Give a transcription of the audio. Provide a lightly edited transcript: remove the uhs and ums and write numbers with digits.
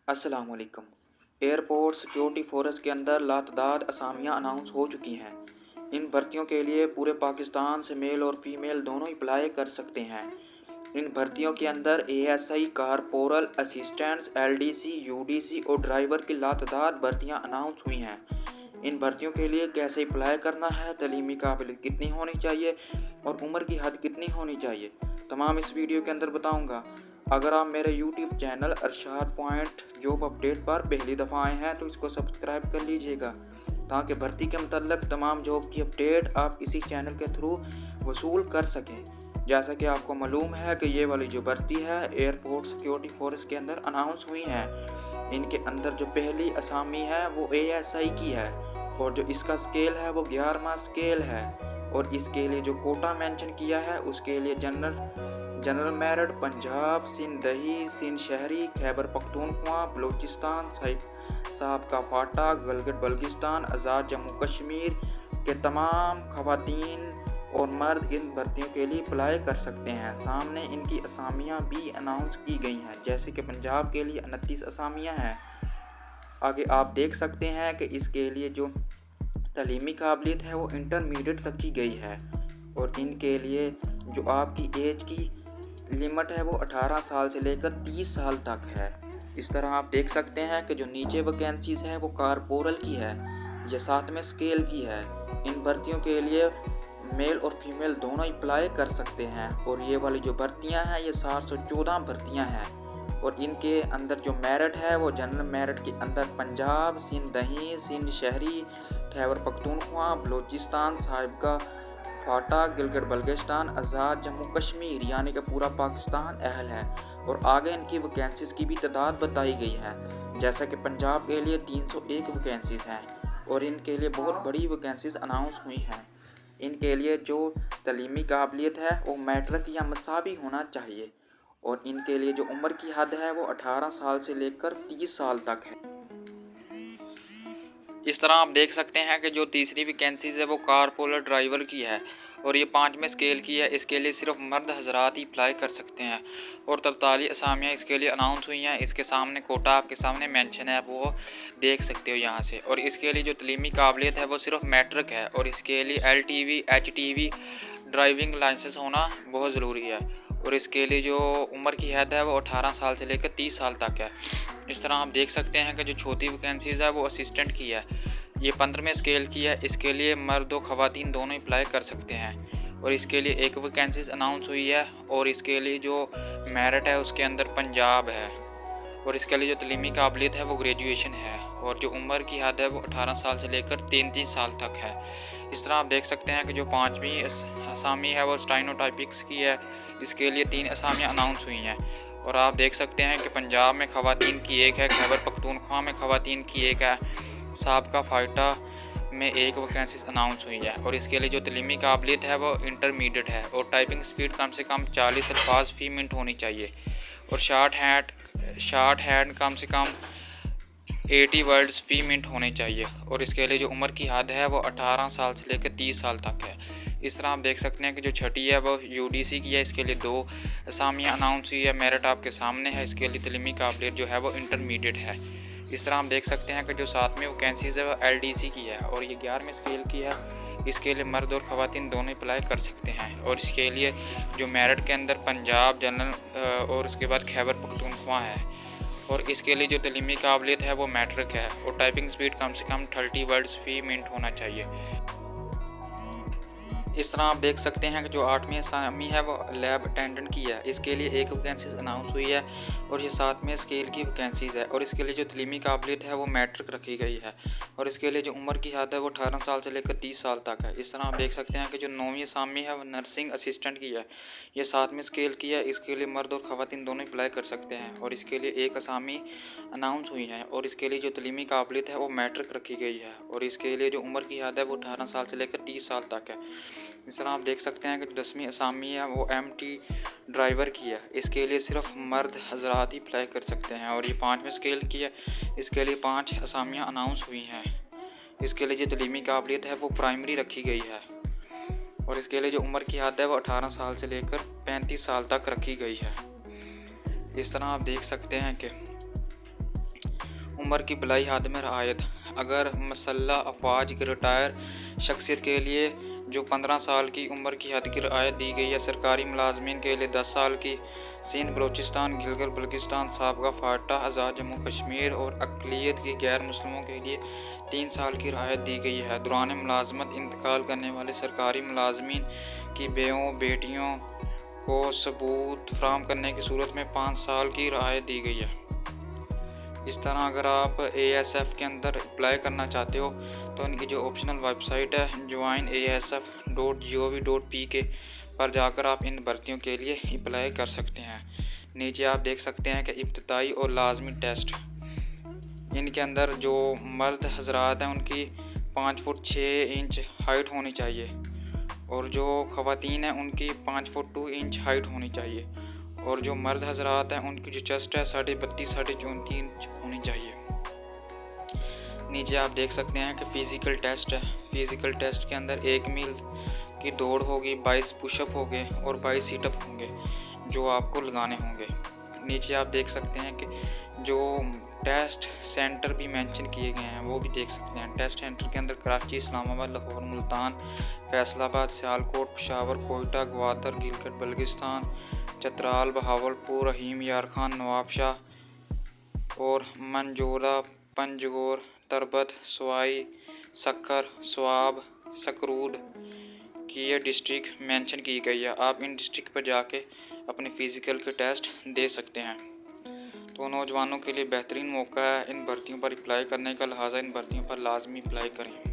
अस्सलामुअलैकुम। Airport security force के अंदर लातदार असामियाँ अनाउंस हो चुकी हैं। इन भर्तियों के लिए पूरे पाकिस्तान से मेल और फीमेल दोनों अप्लाई कर सकते हैं। इन भर्तियों के अंदर ASI, corporal, assistants, LDC, UDC और ड्राइवर की लातदार भर्तियां अनाउंस हुई हैं। इन भर्तियों के लिए कैसे अप्लाई करना है, तलीमी काबिलियत कितनी होनी चाहिए और उम्र की हद कितनी होनी चाहिए, तमाम इस वीडियो के अंदर बताऊंगा। अगर आप मेरे YouTube channel Arshad point job update पर पहली दफ़ा आए हैं तो इसको सब्सक्राइब कर लीजिएगा, ताकि भर्ती के मतलब तमाम जॉब की अपडेट आप इसी चैनल के थ्रू वसूल कर सकें। जैसा कि आपको मालूम है कि ये वाली जो भर्ती है एयरपोर्ट सिक्योरिटी फोर्स के अंदर अनाउंस हुई है। इनके अंदर जो पहली असामी है वो एएसआई की है और जो इसका स्केल है वो 11वां स्केल है। और इसके लिए जो कोटा मेंशन किया है उसके लिए जनरल मेरिट पंजाब, सिंध दही, सिंध शहरी, खैबर पख्तूनख्वा, बलूचिस्तान, साहिबका फाटा, गिलगित बल्तिस्तान, आज़ाद जम्मू कश्मीर के तमाम खवातीन और मर्द इन भर्तियों के लिए अप्लाई कर सकते हैं। सामने इनकी असामियाँ भी अनाउंस की गई हैं, जैसे कि पंजाब के लिए 29 असामियाँ हैं। आगे आप देख सकते हैं कि इसके लिए जो तलीमी काबिलियत है वो इंटरमीडिएट रखी गई है और इनके लिए जो आपकी एज की लिमिट है वो 18 साल से लेकर 30 साल तक है। इस तरह आप देख सकते हैं कि जो नीचे वैकेंसीज है वो कारपोरल की है, ये 7वें स्केल की है। इन भर्तियों के लिए मेल और फीमेल दोनों अप्लाई कर सकते हैं और ये वाली जो भर्तियां हैं ये 714 भर्तियां हैं और इनके अंदर जो मेरिट है वो जनरल मेरिट के अंदर पंजाब, सिंध दही, सिंध शहरी, खैबर पख्तूनख्वा, बलूचिस्तान, साहिबका फाटा, गिलगित बल्तिस्तान, आज़ाद जम्मू कश्मीर यानी कि पूरा पाकिस्तान अहल है। और आगे इनकी वैकेंसीज़ की भी तादाद बताई गई है, जैसा कि पंजाब के लिए 301 वैकेंसीज़ हैं और इनके लिए बहुत बड़ी वैकेंसीज़ अनाउंस हुई हैं। इनके लिए जो तलीमी काबिलियत है वो मैट्रिक या मसावी होना चाहिए और इनके लिए जो उम्र की हद है वो 18 साल से लेकर 30 साल तक है। इस तरह आप देख सकते हैं कि जो तीसरी वैकेंसीज है वो कारपोरल ड्राइवर की है और ये 5वें स्केल की है। इसके लिए सिर्फ मर्द हजरात ही अप्लाई कर सकते हैं और 43 असामियाँ इसके लिए अनाउंस हुई हैं। इसके सामने कोटा आपके सामने मेंशन है, वो देख सकते हो यहाँ से। और इसके लिए जो तलीमी काबिलियत है वो सिर्फ मैट्रिक है और इसके लिए LTV HTV ड्राइविंग लाइसेंस होना बहुत ज़रूरी है और इसके लिए जो उम्र की हद है वो 18 साल से लेकर 30 साल तक है। इस तरह आप देख सकते हैं कि जो चौथी वैकेंसीज़ है वो असिस्टेंट की है, ये 15वें स्केल की है। इसके लिए मर्द और ख़वातीन दोनों अप्लाई कर सकते हैं और इसके लिए एक वैकेंसीज अनाउंस हुई है और इसके लिए जो मेरिट है उसके अंदर पंजाब है और इसके लिए जो तलीमी काबिलियत है वो ग्रेजुएशन है और जो उम्र की हद है वो 18 साल से लेकर 33 साल तक है। इस तरह आप देख सकते हैं कि जो 5वीं असामी है वो स्टाइनोटाइपिक्स की है। इसके लिए 3 असामियाँ अनाउंस हुई हैं और आप देख सकते हैं कि पंजाब में ख़वातीन की एक है, खैबर पख्तूनख्वा में ख़वातीन की एक है, साहिबका फाटा में एक वैकेंसी अनाउंस हुई है और इसके लिए जो तलीमी काबिलियत है वो इंटरमीडिएट है और टाइपिंग स्पीड कम से कम 40 अल्फाज फ़ी मिनट होनी चाहिए और शार्ट हैंड कम से कम 80 वर्ड्स फ़ी मिनट होने चाहिए और इसके लिए जो उम्र की हद है वो 18 साल से लेकर 30 साल तक है। इस तरह आप देख सकते हैं कि जो छठी है वो UDC की है। इसके लिए 2 असामियाँ अनाउंस हुई है, मेरिट आपके सामने है। इसके लिए तलीमी काबिलियत जो है वो इंटरमीडिएट है। इस तरह आप देख सकते हैं कि जो 7वीं वैकेंसीज़ है वो LDC की है और ये 11वें स्केल की है। इसके लिए मर्द और ख़वातीन दोनों अप्लाई कर सकते हैं और इसके लिए जो मेरिट के अंदर पंजाब, जनरल और उसके बाद खैबर पख्तूनख्वा है और इसके लिए जो तलीमी काबिलियत है वो मैट्रिक है और टाइपिंग स्पीड कम से कम 30 वर्ड्स फ़ी मिनट होना चाहिए। इस तरह आप देख सकते हैं कि जो 8वीं असामी है वो लैब अटेंडेंट की है। इसके लिए एक वैकेंसीज अनाउंस हुई है और ये 7वें स्केल की वैकेंसीज़ है और इसके लिए जो तलीमी काबिलियत है वो मैट्रिक रखी गई है और इसके लिए जो उम्र की हद है वो 18 साल से लेकर 30 साल तक है। इस तरह आप देख सकते हैं कि जो 9वीं असामी है वो नर्सिंग असिस्टेंट की है, ये 7वें स्केल की है। इसके लिए मर्द और ख़वातीन दोनों अप्लाई कर सकते हैं और इसके लिए एक असामी अनाउंस हुई है और इसके लिए जो तलीमी काबिलियत है वो मैट्रिक रखी गई है और इसके लिए जो उम्र की हद है वो 18 साल से लेकर 30 साल तक है। इस तरह आप देख सकते हैं कि 10वीं असामी है वो MT ड्राइवर की है। इसके लिए सिर्फ मर्द हजरात ही अप्लाई कर सकते हैं और ये 5वें स्केल की है। इसके लिए 5 असामियाँ अनाउंस हुई हैं। इसके लिए जो तलीमी काबिलियत है वो प्राइमरी रखी गई है और इसके लिए जो उम्र की हद है वो 18 साल से लेकर 35 साल तक रखी गई है। इस तरह आप देख सकते हैं कि उम्र की भलाई हद में रियायत। अगर मसल्ह अफवाज के रिटायर शख्सियत के लिए जो 15 साल की उम्र की हद की रियायत दी गई है, सरकारी मुलाजमीन के लिए 10 साल की, सिंध बलूचिस्तान गिलगित बल्तिस्तान साबका फाटा आज़ाद जम्मू कश्मीर और अक़लियत के गैर मुस्लिमों के लिए 3 साल की रियायत दी गई है। दौरान मुलाजमत इंतकाल करने वाले सरकारी मुलाजमीन की बेओं बेटियों को सबूत फराहम करने की सूरत में 5 साल की रियायत दी गई है। इस तरह अगर आप ASF के अंदर अप्लाई करना चाहते हो तो इनकी जो ऑप्शनल वेबसाइट है joinasf.gov.pk पर जाकर आप इन भर्तियों के लिए अप्लाई कर सकते हैं। नीचे आप देख सकते हैं कि इब्तदाई और लाजमी टेस्ट। इनके अंदर जो मर्द हजरात हैं उनकी 5 फुट 6 इंच हाइट होनी चाहिए और जो ख़वातीन हैं उनकी 5 फुट 2 इंच हाइट होनी चाहिए और जो मर्द हजरात हैं उनकी जो चेस्ट है 32.5 34 इंच होनी चाहिए। नीचे आप देख सकते हैं कि फ़िज़िकल टेस्ट है। फ़िज़िकल टेस्ट के अंदर 1 मील की दौड़ होगी, 22 पुशअप होंगे और 22 सीटअप होंगे जो आपको लगाने होंगे। नीचे आप देख सकते हैं कि जो टेस्ट सेंटर भी मेंशन किए गए हैं वो भी देख सकते हैं। टेस्ट सेंटर के अंदर कराची, इस्लामाबाद, लाहौर, मुल्तान, फैसलाबाद, सियालकोट, पेशावर, कोयटा, ग्वादर, गिलगित बल्तिस्तान, चतराल, बहावलपुर, रहीम यार खान, नवाबशाह और मंजोरा, पंजगोर, तरबत, स्वाई, सक्कर, स्वाब, सकरूद की ये डिस्ट्रिक्ट मेंशन की गई है। आप इन डिस्ट्रिक्ट पर जाके अपने फ़िज़िकल के टेस्ट दे सकते हैं। तो नौजवानों के लिए बेहतरीन मौका है इन भर्तियों पर अप्लाई करने का, लिहाजा इन भर्तियों पर लाजमी अप्लाई करें।